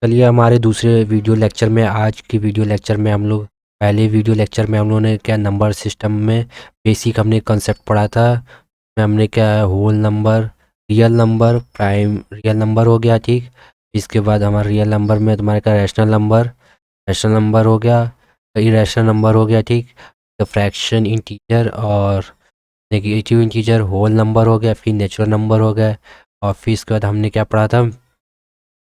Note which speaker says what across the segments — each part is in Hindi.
Speaker 1: चलिए हमारे दूसरे वीडियो लेक्चर में, आज की वीडियो लेक्चर में हम लोग, पहले वीडियो लेक्चर में हम लोगों ने क्या नंबर सिस्टम में बेसिक हमने कंसेप्ट पढ़ा था। हमने क्या whole number, real number, prime real number हो गया, ठीक। इसके बाद हमारा रियल नंबर में तुम्हारे क्या रैशनल नंबर हो गया, इरेशनल नंबर हो गया, ठीक। तो फ्रैक्शन, इंटीजर और नेगेटिव इंटीजर, होल नंबर हो गया, फिर नेचुरल नंबर हो गया। और फिर इसके बाद हमने क्या पढ़ा था,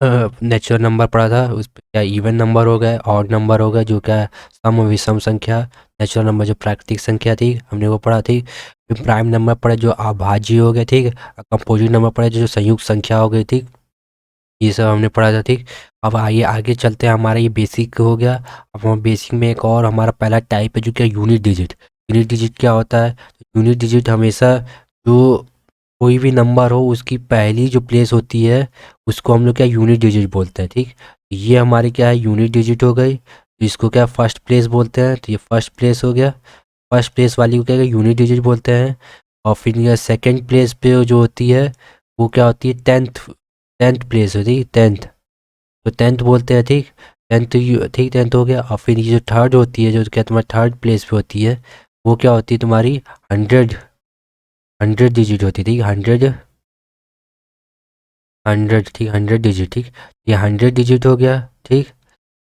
Speaker 1: नेचुरल नंबर पढ़ा था। उस पर क्या इवन नंबर हो गया, ऑड नंबर हो गया जो क्या सम विषम संख्या। नेचुरल नंबर जो प्राकृतिक संख्या थी हमने वो पढ़ा थी। फिर प्राइम नंबर पढ़े जो अभाज्य हो गए, ठीक। कंपोजिट नंबर पढ़े जो संयुक्त संख्या हो गई, ठीक। ये सब हमने पढ़ा था, ठीक। अब आइए आगे चलते हैं, हमारा ये बेसिक हो गया। अब हम बेसिक में एक और हमारा पहला टाइप है जो क्या यूनिट डिजिट। यूनिट डिजिट क्या होता है? यूनिट डिजिट हमेशा जो कोई भी नंबर हो उसकी पहली जो प्लेस होती है उसको हम लोग क्या यूनिट डिजिट बोलते हैं, ठीक। ये हमारी क्या है, यूनिट डिजिट हो गई। तो इसको क्या फर्स्ट प्लेस बोलते हैं, तो ये फर्स्ट प्लेस हो गया। फर्स्ट प्लेस वाली को क्या यूनिट डिजिट बोलते हैं। और फिर ये सेकंड प्लेस पे जो होती है वो क्या होती है, टेंथ टेंथ प्लेस होती है, टेंथ। तो टेंथ बोलते हैं, ठीक। टेंथ, ठीक, टेंथ हो गया। और फिर ये जो थर्ड होती है, जो क्या तुम्हारी थर्ड प्लेस पे होती है, वो क्या होती है तुम्हारी हंड्रेड हंड्रेड डिजिट होती है, ठीक। हंड्रेड हंड्रेड ठीक, हंड्रेड डिजिट, ठीक। ये हंड्रेड डिजिट हो गया, ठीक।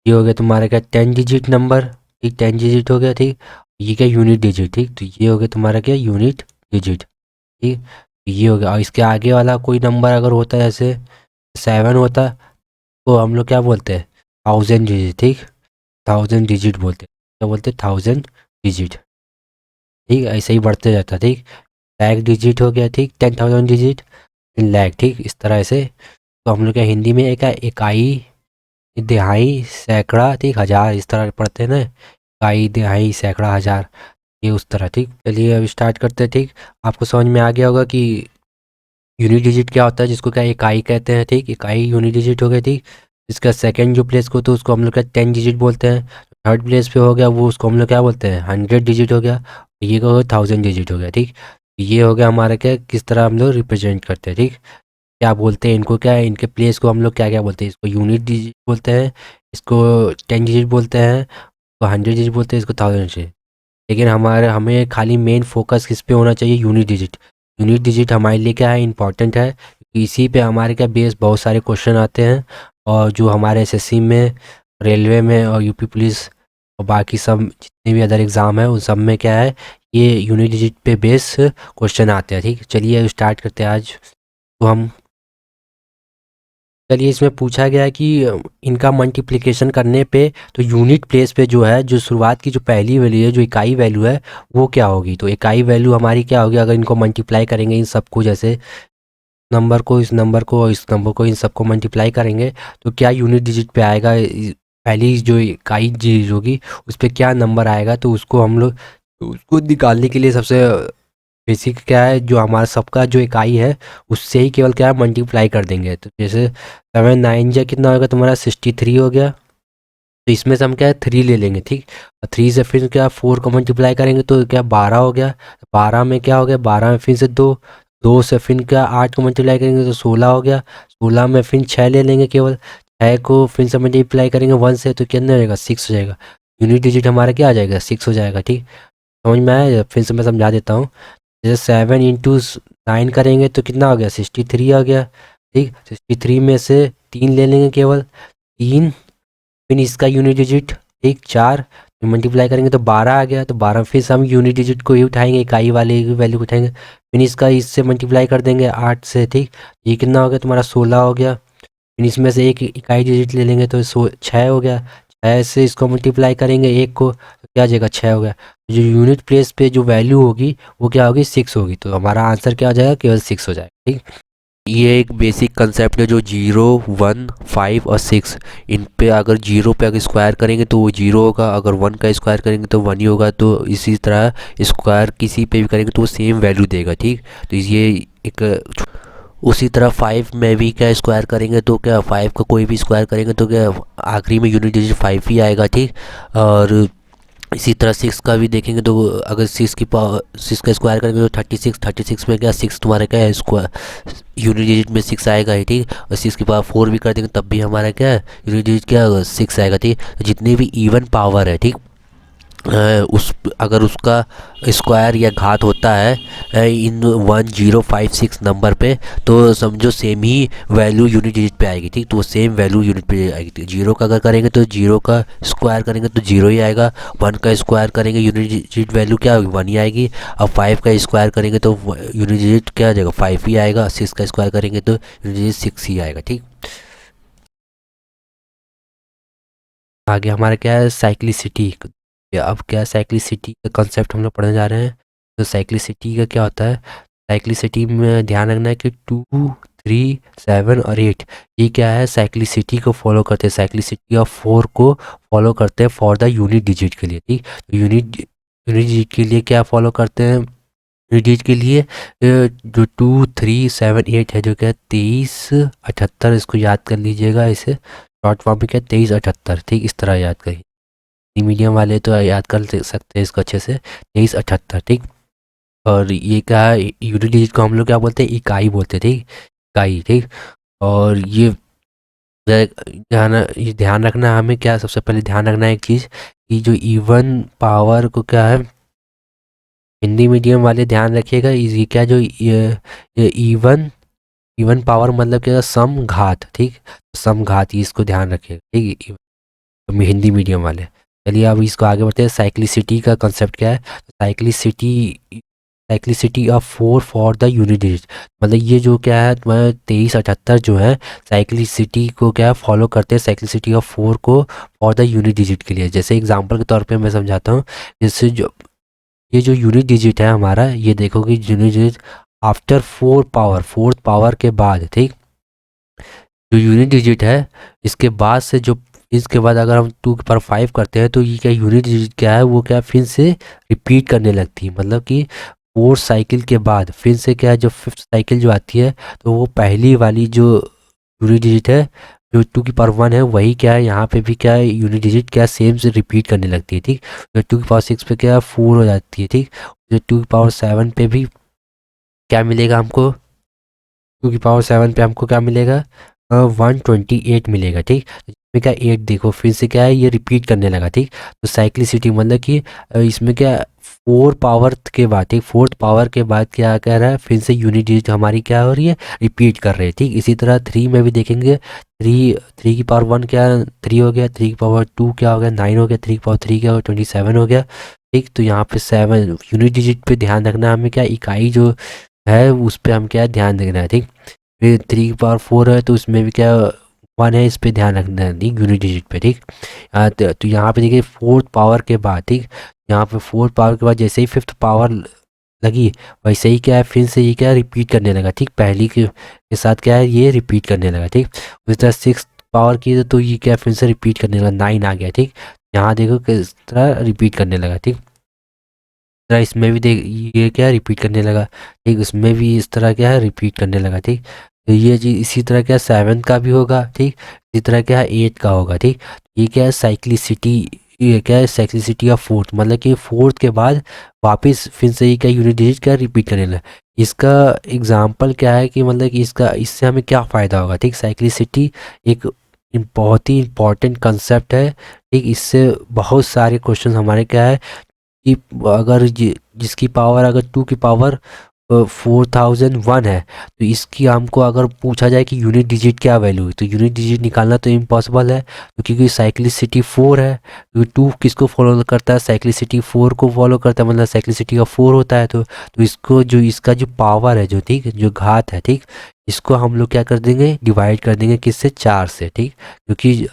Speaker 1: ये हो गया तुम्हारा क्या, 10 डिजिट नंबर, ठीक। 10 डिजिट हो गया, ठीक। ये क्या यूनिट डिजिट, ठीक। तो ये हो गया तुम्हारा क्या, यूनिट डिजिट, ठीक। ये हो गया। और इसके आगे वाला कोई नंबर अगर होता है, जैसे 7 होता, तो हम लोग क्या बोलते हैं, 1000 डिजिट, ठीक। 1000 डिजिट बोलते हैं, क्या बोलते हैं, 1000 डिजिट, ठीक। ऐसे ही बढ़ते जाता, ठीक। लाख डिजिट हो गया, ठीक। 10,000 डिजिट, लाख, ठीक। इस तरह से। तो हम लोग क्या हिंदी में एक इकाई, दिहाई, सैकड़ा, ठीक, हज़ार, इस तरह पढ़ते हैं ना, इकाई, दिहाई, सैकड़ा, हज़ार, ये उस तरह, ठीक। चलिए अब स्टार्ट करते हैं, ठीक। आपको समझ में आ गया होगा कि यूनिट डिजिट क्या होता है, जिसको क्या इकाई कहते हैं, ठीक। इकाई यूनिट डिजिट हो गया, ठीक। इसका सेकंड जो प्लेस को तो उसको हम लोग क्या 10 डिजिट बोलते हैं। थर्ड प्लेस पे हो गया वो, उसको हम लोग क्या बोलते हैं, 100 डिजिट हो गया। ये का 1000 डिजिट हो गया, ठीक। ये हो गया हमारा क्या, किस तरह हम लोग रिप्रेजेंट करते हैं, ठीक। क्या बोलते हैं इनको, क्या है इनके प्लेस को हम लोग क्या क्या बोलते हैं, इसको यूनिट डिजिट बोलते हैं, इसको 10 डिजिट बोलते हैं, इसको 100 डिजिट बोलते हैं, इसको 1000 से। लेकिन हमें खाली मेन फोकस किस पे होना चाहिए, यूनिट डिजिट। यूनिट डिजिट हमारे लिए क्या है, इंपॉर्टेंट है, क्योंकि इसी पे हमारे क्या बेस बहुत सारे क्वेश्चन आते हैं। और जो हमारे एसएससी में, रेलवे में और यूपी पुलिस और बाकी सब जितने भी अदर एग्ज़ाम है उन सब में क्या है, ये यूनिट डिजिट पे बेस क्वेश्चन आते हैं, ठीक। चलिए स्टार्ट करते हैं आज। तो हम, चलिए इसमें पूछा गया है कि इनका मल्टीप्लिकेशन करने पे तो यूनिट प्लेस पे जो है, जो शुरुआत की जो पहली वैल्यू है, जो इकाई वैल्यू है, वो क्या होगी। तो इकाई वैल्यू हमारी क्या होगी, अगर इनको मल्टीप्लाई करेंगे इन सबको, जैसे नंबर को, इस नंबर को और इस नंबर को, इन सबको मल्टीप्लाई करेंगे तो क्या यूनिट डिजिट पे आएगा, पहली जो इकाई चीज होगी उस पर क्या नंबर आएगा। तो उसको हम लोग, उसको निकालने के लिए सबसे बेसिक क्या है, जो हमारा सबका जो इकाई है उससे ही केवल क्या है, मल्टीप्लाई कर देंगे। तो जैसे 7 9 जा कितना होगा तुम्हारा, 63 हो गया। तो इसमें से हम क्या है, 3 ले लेंगे, ठीक। और 3 से फिर क्या 4 को मल्टीप्लाई करेंगे तो क्या 12 हो गया। 12 में क्या हो गया, 12 में फिर से 2, 2 से फिर क्या 8 को मल्टीप्लाई करेंगे तो 16 हो गया। 16 में फिर 6 ले लेंगे केवल, 6 को फिर से मल्टीप्लाई करेंगे 1 से तो कितना हो जाएगा, 6 हो जाएगा। यूनिट डिजिट हमारा क्या आ जाएगा, 6 हो जाएगा, ठीक। समझ में आया, फिर से मैं समझा देता हूँ। जैसे 7 × 9 करेंगे तो कितना हो गया, 63 आ गया, ठीक। 63 में से 3 ले लेंगे केवल, 3, फिर इसका यूनिट डिजिट, ठीक, 4, मल्टीप्लाई करेंगे तो 12 आ गया। तो 12 फिर से हम यूनिट डिजिट को ही उठाएंगे, इकाई वाले की वैल्यू को उठाएंगे, फिर इसका इससे मल्टीप्लाई कर देंगे 8 से, ठीक। ये कितना हो गया तुम्हारा, 16 हो गया। फिर इसमें से एक इकाई डिजिट ले लेंगे तो 6 हो गया। 6 से इसको मल्टीप्लाई करेंगे एक को तो क्या आ जाएगा, 6 हो गया। जो यूनिट प्लेस पे जो वैल्यू होगी वो क्या होगी, 6 होगी। तो हमारा आंसर क्या आ जाएगा, केवल 6 हो जाएगा, ठीक। ये एक बेसिक कंसेप्ट है, जो 0 1 5 और 6, इन पे अगर 0 पे अगर स्क्वायर करेंगे तो वो 0 होगा, अगर 1 का स्क्वायर करेंगे तो 1 ही होगा। तो इसी तरह स्क्वायर किसी पे भी करेंगे तो वो सेम वैल्यू देगा, ठीक। तो ये एक, उसी तरह 5 में भी क्या स्क्वायर करेंगे तो क्या 5 का कोई भी स्क्वायर करेंगे तो क्या आखिरी में यूनिट डिजिट 5 ही आएगा, ठीक। और इसी तरह 6 का भी देखेंगे तो अगर 6 की पावर 6 का स्क्वायर करेंगे तो 36 में क्या 6 तुम्हारा क्या है स्क्वायर यूनिट डिजिट में 6 आएगा ही, ठीक। और 6 की पावर 4 भी कर देंगे तब भी हमारा क्या है यूनिट डिजिट क्या होगा 6 आएगा, ठीक। तो जितनी भी इवन पावर है, ठीक, उस अगर उसका स्क्वायर या घात होता है इन 1056 नंबर पे, तो समझो सेम ही वैल्यू यूनिट डिजिट पे आएगी, ठीक। तो वो सेम वैल्यू यूनिट पे आएगी। तो जीरो का अगर करेंगे तो जीरो का स्क्वायर करेंगे तो जीरो ही आएगा। वन का स्क्वायर करेंगे यूनिट डिजिट वैल्यू क्या होगी, वन ही आएगी। अब फाइव का स्क्वायर करेंगे तो यूनिट डिजिट क्या आ जाएगा, फाइव ही आएगा। सिक्स का स्क्वायर करेंगे तो यूनिट डिजिट सिक्स ही आएगा, ठीक। आगे हमारा क्या है साइक्लिसिटी। अब क्या साइक्लिसिटी का कॉन्सेप्ट हम लोग पढ़ने जा रहे हैं। तो साइक्लिसिटी का क्या होता है, साइक्लिसिटी में ध्यान रखना है कि 2, 3, 7 और 8 ये क्या है साइक्लिसिटी को फॉलो करते हैं, साइक्लिसिटी ऑफ 4 को फॉलो करते हैं फॉर द यूनिट डिजिट के लिए, ठीक। तो यूनिट यूनिट डिजिट के लिए क्या फॉलो करते हैं, यूनिट डिजिट के लिए जो 2, 3, 7, 8 है, जो क्या है 23, 78, इसको याद कर लीजिएगा। इसे शॉर्ट फॉर्म में क्या 23, 78, ठीक, इस तरह याद करिए। मीडियम वाले तो याद कर सकते हैं इसको अच्छे से, 23, 78, ठीक। और ये क्या है यूनिट डिजिट को हम लोग क्या बोलते हैं, इकाई बोलते हैं, ठीक, इकाई, ठीक। और ये ध्यान रखना है हमें, क्या सबसे पहले ध्यान रखना है एक चीज़ कि जो इवन पावर को क्या है, हिंदी मीडियम वाले ध्यान रखिएगा, ये क्या जो ये इवन इवन पावर मतलब क्या सम घात, ठीक, सम घात, ये इसको ध्यान रखिएगा, ठीक। हिंदी मीडियम वाले। चलिए अब इसको आगे बढ़ते हैं। साइक्लिसिटी का कंसेप्ट क्या है, cyclicity cyclicity of 4 for the unit digit, मतलब ये जो क्या है तुम्हारा 23, 78 जो है साइक्लिसिटी को क्या फॉलो करते हैं, साइक्लिसिटी ऑफ 4 को फॉर द यूनिट डिजिट के लिए। जैसे एग्जांपल के तौर पे मैं समझाता हूँ। जैसे जो ये जो यूनिट डिजिट है हमारा, ये देखो कि यूनिट डिजिट आफ्टर 4 पावर के बाद, ठीक, जो यूनिट डिजिट है इसके बाद से जो इसके बाद अगर हम 2 की पावर 5 करते हैं तो ये क्या यूनिट डिजिट क्या है वो क्या फिर से रिपीट करने लगती है, मतलब कि 4 साइकिल के बाद फिर से क्या है जो 5th साइकिल जो आती है तो वो पहली वाली जो यूनिट डिजिट है जो 2 की पावर 1 है वही क्या है यहाँ पे भी क्या है यूनिट डिजिट क्या सेम से रिपीट करने लगती है, ठीक। जो 2 की पावर 6 पे क्या 4 हो जाती है, ठीक। जो 2 की पावर 7 पे भी क्या मिलेगा हमको, 2 की पावर 7 पे हमको क्या मिलेगा 128 मिलेगा, ठीक। इसमें क्या 8 देखो फिर से क्या है ये रिपीट करने लगा, ठीक। तो साइक्लिसिटी मतलब कि इसमें क्या 4 पावर के बाद, ठीक, 4th पावर के बाद क्या कह रहा है फिर से यूनिट डिजिट हमारी क्या हो रही है रिपीट कर रहे हैं, ठीक। इसी तरह 3 में भी देखेंगे, 3 की पावर 1 क्या 3 हो गया, 3 की पावर 2 क्या हो गया 9 हो गया, 3 की पावर 3 क्या हो गया 27 हो गया, ठीक। तो यहाँ पे 7 यूनिट डिजिट पे ध्यान रखना है हमें, क्या इकाई जो है उस पर हम क्या ध्यान देना है, ठीक। फिर 3 की पावर 4 है तो उसमें भी क्या 1 है, इस पे ध्यान रखना है, ठीक, यूनिट डिजिट पे, ठीक। तो यहाँ पे देखिए 4th पावर के बाद, ठीक, यहाँ पे 4th पावर के बाद जैसे ही 5th पावर लगी वैसे ही क्या है फिर से ये क्या रिपीट करने लगा, ठीक। पहली के साथ क्या है ये रिपीट करने लगा, ठीक। उस तरह 6th पावर की तो ये क्या फिर से रिपीट करने लगा 9 आ गया, ठीक। यहाँ देखो किस तरह रिपीट करने लगा, ठीक। तरह इसमें भी देख ये क्या रिपीट करने लगा, ठीक। इसमें भी इस तरह क्या है रिपीट करने लगा, ठीक। तो ये चीज इसी तरह क्या 7 का भी होगा, ठीक। इसी तरह क्या 8 का होगा, ठीक। ये क्या है साइक्लिसिटी, ये क्या है साइक्लिसिटी ऑफ 4th, मतलब कि 4th के बाद वापस फिर से ये क्या यूनिट डिजिट क्या रिपीट करने लगा। इसका एग्जाम्पल क्या है कि मतलब कि इसका इससे हमें क्या फ़ायदा होगा, ठीक। साइक्लिसिटी एक बहुत ही इंपॉर्टेंट कंसेप्ट है, ठीक। इससे बहुत सारे क्वेश्चन हमारे क्या है कि अगर जिसकी पावर अगर 2 की पावर 4001 है तो इसकी हमको अगर पूछा जाए कि यूनिट डिजिट क्या वैल्यू है तो यूनिट डिजिट निकालना तो इम्पॉसिबल है, तो क्योंकि साइक्लिसिटी 4 है। क्योंकि 2 किसको फॉलो करता है साइक्लिसिटी 4 को फॉलो करता है, मतलब साइक्लिसिटी का 4 होता है। तो इसको जो इसका जो पावर है जो, ठीक, जो घात है, ठीक, इसको हम लोग क्या कर देंगे डिवाइड कर देंगे किससे 4 से, ठीक। क्योंकि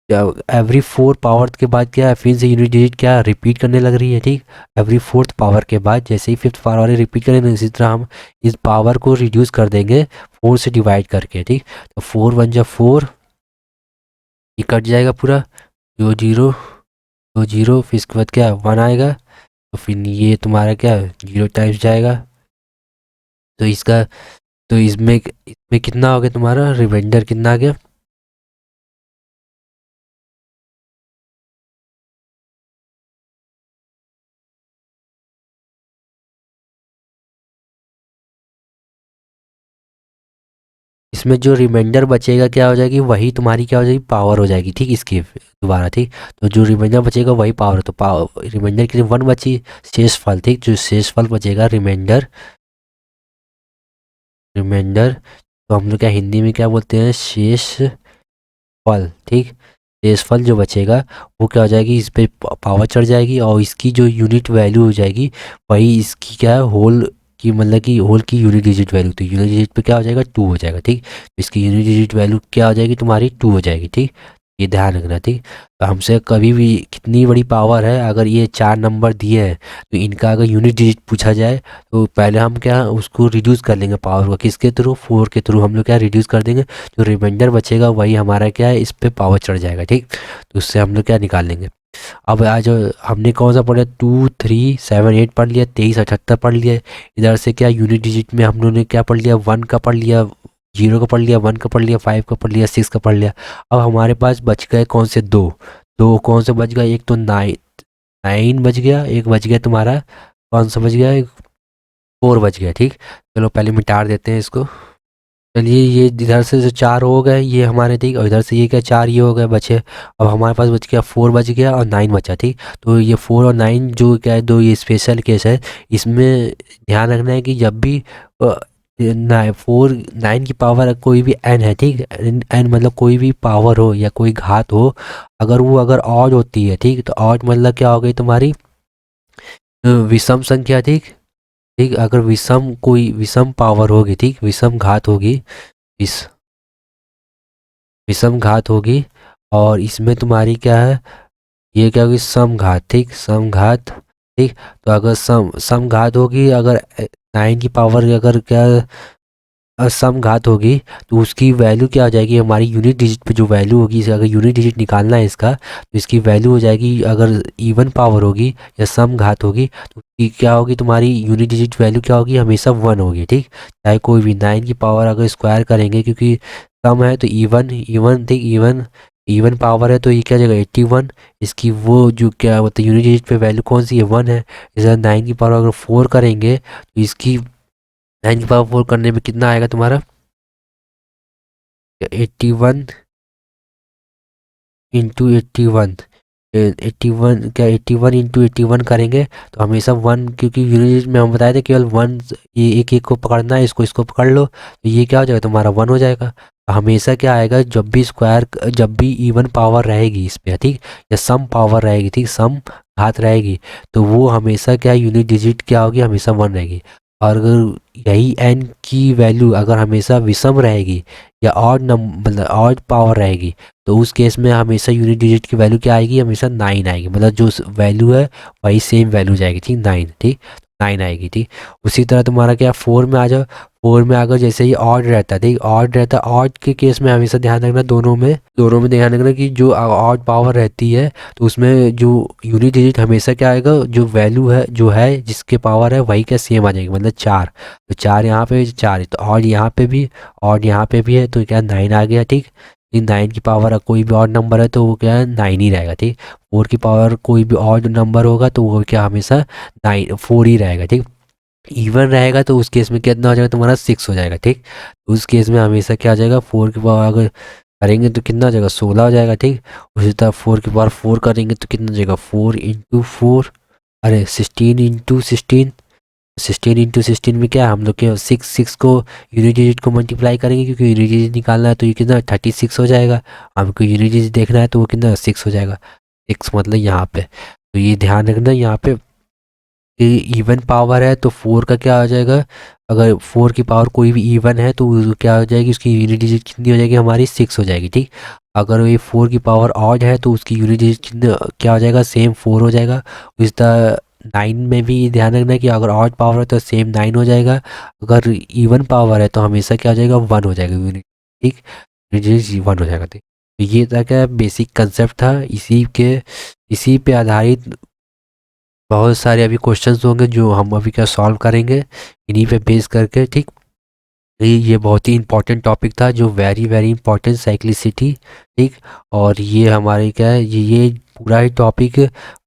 Speaker 1: एवरी 4 पावर के बाद क्या है फिर से यूनिट डिजिट क्या रिपीट करने लग रही है, ठीक। एवरी 4th पावर के बाद जैसे ही 5th पावर वाले रिपीट करेंगे इसी तरह हम इस पावर को रिड्यूस कर देंगे 4 से डिवाइड करके, ठीक। तो 4 1 जा 4 ये कट जाएगा पूरा, 2 0 फिर इसके बाद क्या 1 आएगा तो फिर ये तुम्हारा क्या 0 टाइम्स जाएगा। तो इसका तो इसमें कितना हो गया तुम्हारा रिमाइंडर कितना आ गया इसमें जो रिमाइंडर बचेगा क्या हो जाएगी, वही तुम्हारी क्या हो जाएगी, पावर हो जाएगी। ठीक, इसकी दोबारा। ठीक, तो जो रिमाइंडर बचेगा वही पावर, तो पावर रिमाइंडर की 1 बची, शेषफल। ठीक, जो शेषफल बचेगा रिमाइंडर, रिमाइंडर तो हम लोग क्या हिंदी में क्या बोलते हैं, शेष फल। ठीक, शेष फल जो बचेगा वो क्या हो जाएगी, इस पे पावर चढ़ जाएगी और इसकी जो यूनिट वैल्यू हो जाएगी वही इसकी क्या है, होल की, मतलब कि होल की यूनिट डिजिट वैल्यू। तो यूनिट डिजिट पे क्या हो जाएगा, 2 हो जाएगा। ठीक, तो इसकी यूनिट डिजिट वैल्यू क्या हो जाएगी तुम्हारी, 2 हो जाएगी। ठीक, ये ध्यान रखना। ठीक, तो हमसे कभी भी कितनी बड़ी पावर है, अगर ये 4 नंबर दिए हैं तो इनका अगर यूनिट डिजिट पूछा जाए तो पहले हम क्या उसको रिड्यूस कर लेंगे पावर को, किसके थ्रू, 4 के थ्रू हम लोग क्या रिड्यूस कर देंगे। जो रिमाइंडर बचेगा वही हमारा क्या है, इस पे पावर चढ़ जाएगा। ठीक, तो उससे हम लोग क्या निकाल लेंगे। अब आज हमने कौन सा पढ़ा, 2 3 7 8 पढ़ लिया, 23 78 पढ़ लिया। इधर से क्या यूनिट डिजिट में हम लोगों ने क्या पढ़ लिया, 1 का पढ़ लिया, 0 का पढ़ लिया, 1 का पढ़ लिया, 5 का पढ़ लिया, 6 का पढ़ लिया। अब हमारे पास बच गए कौन से, दो। दो कौन से बच गए, एक तो 9 बच गया, एक बच गया तुम्हारा कौन सा बच गया, 4 बच गया। ठीक, चलो पहले मिटा देते हैं इसको। चलिए ये इधर से जो 4 हो गए ये हमारे, ठीक, और इधर से ये क्या 4 ये हो गए बचे। अब हमारे पास बच गया 4 बच गया और 9 बचा। ठीक, तो ये 4 और 9 जो क्या है, दो ये स्पेशल केस है। इसमें ध्यान रखना है कि जब भी 4 9 की पावर कोई भी n है, ठीक, n मतलब कोई भी पावर हो या कोई घात हो, अगर वो अगर ऑड होती है, ठीक, तो ऑड मतलब क्या हो गई तुम्हारी, विषम संख्या। ठीक, ठीक, अगर विषम कोई विषम पावर होगी, ठीक, विषम घात होगी, इस विषम घात होगी और इसमें तुम्हारी क्या है, ये क्या होगी, समघात। ठीक, समघात। ठीक, तो अगर समघात होगी, अगर 9 की पावर अगर क्या समघात होगी तो उसकी वैल्यू क्या हो जाएगी, हमारी यूनिट डिजिट पे जो वैल्यू होगी, अगर यूनिट डिजिट निकालना है इसका तो इसकी वैल्यू हो जाएगी, अगर इवन पावर होगी या समघात होगी तो उसकी क्या होगी, तुम्हारी यूनिट डिजिट वैल्यू क्या होगी, हमेशा 1 होगी। ठीक, चाहे कोई भी 9 की पावर अगर स्क्वायर करेंगे, क्योंकि सम है तो इवन इवन, ठीक, इवन इवन पावर है तो ये क्या हो जाएगा 81। इसकी वो जो क्या होता है यूनिट डिजिट पे वैल्यू कौन सी है, 1 है। जैसे 9 की पावर अगर 4 करेंगे तो इसकी 9 की पावर 4 करने में कितना आएगा तुम्हारा, 81 इंटू 81, 81 क्या 81 इंटू 81 करेंगे तो हमेशा 1, क्योंकि यूनिट में हम बताए थे केवल 1, ये एक एक को पकड़ना है, इसको पकड़ लो तो ये क्या हो जाएगा तुम्हारा 1 हो जाएगा। तो हमेशा क्या आएगा, जब भी स्क्वायर, जब भी इवन पावर रहेगी इस पे, ठीक, या सम पावर रहेगी, ठीक, सम घात रहेगी, तो वो हमेशा क्या यूनिट डिजिट क्या होगी, हमेशा 1 रहेगी। और अगर यही n की वैल्यू अगर हमेशा विषम रहेगी या ऑड मतलब ऑड पावर रहेगी तो उस केस में हमेशा यूनिट डिजिट की वैल्यू क्या आएगी, हमेशा 9 आएगी। मतलब जो वैल्यू है वही सेम वैल्यू जाएगी, ठीक, 9। ठीक, 9 आएगी। ठीक, उसी तरह तुम्हारा क्या 4 में आ जाओ, 4 में अगर जैसे ही ऑड रहता है, ठीक, ऑड रहता है, ऑड के केस में हमेशा ध्यान रखना, दोनों में ध्यान रखना कि जो ऑड पावर रहती है तो उसमें जो यूनिट डिजिट हमेशा क्या आएगा, जो वैल्यू है जो है जिसके पावर है वही क्या सेम आ जाएगी, मतलब 4। तो 4 यहाँ पे 4 है तो ऑड यहाँ पे भी, ऑड यहाँ पे भी है तो क्या 9 आ गया। ठीक, 9 की पावर कोई भी ऑड नंबर है तो वो क्या है 9 ही रहेगा। ठीक, 4 की पावर कोई भी ऑड नंबर होगा तो वो क्या हमेशा 4 ही रहेगा। ठीक, इवन रहेगा तो उस केस में कितना हो जाएगा तुम्हारा 6 हो जाएगा। ठीक, उस केस में हमेशा क्या आ जाएगा 4 की पावर अगर करेंगे तो कितना हो जाएगा 16 हो जाएगा। ठीक, उसी तरह 4 की पावर 4 करेंगे तो कितना हो जाएगा 4 इंटू 4, अरे 16 इंटू 16, 16 इंटू 16 में क्या है, हम लोग के 6 को यूनिट डिजिट को मल्टीप्लाई करेंगे क्योंकि यूनिट डिजिट निकालना है तो ये कितना 36 हो जाएगा। हमको यूनिट डिजिट देखना है तो वो कितना 6 हो जाएगा, 6 मतलब यहाँ पे। तो ये ध्यान रखना यहाँ पे इवन पावर है तो 4 का क्या हो जाएगा, अगर 4 की पावर कोई भी इवन है तो क्या हो जाएगी, उसकी यूनिट डिजिट कितनी हो जाएगी, हमारी 6 हो जाएगी। ठीक, अगर ये 4 की पावर ऑड है तो उसकी यूनिट डिजिट कितना क्या हो जाएगा, सेम 4 हो जाएगा। इस तरह 9 में भी ध्यान रखना कि अगर ऑड पावर है तो सेम 9 हो जाएगा, अगर इवन पावर है तो हमेशा क्या हो जाएगा 1 हो जाएगा यूनिट। ठीक, यूनिट डिजिट 1 हो जाएगा। ठीक, तो ये था क्या बेसिक कंसेप्ट था, इसी पे आधारित बहुत सारे अभी क्वेश्चंस होंगे जो हम अभी क्या सॉल्व करेंगे इन्हीं पे बेस करके। ठीक, ये बहुत ही इंपॉर्टेंट टॉपिक था, जो वेरी वेरी इंपॉर्टेंट साइक्लिसिटी। ठीक, और ये हमारे क्या है, ये पूरा ही टॉपिक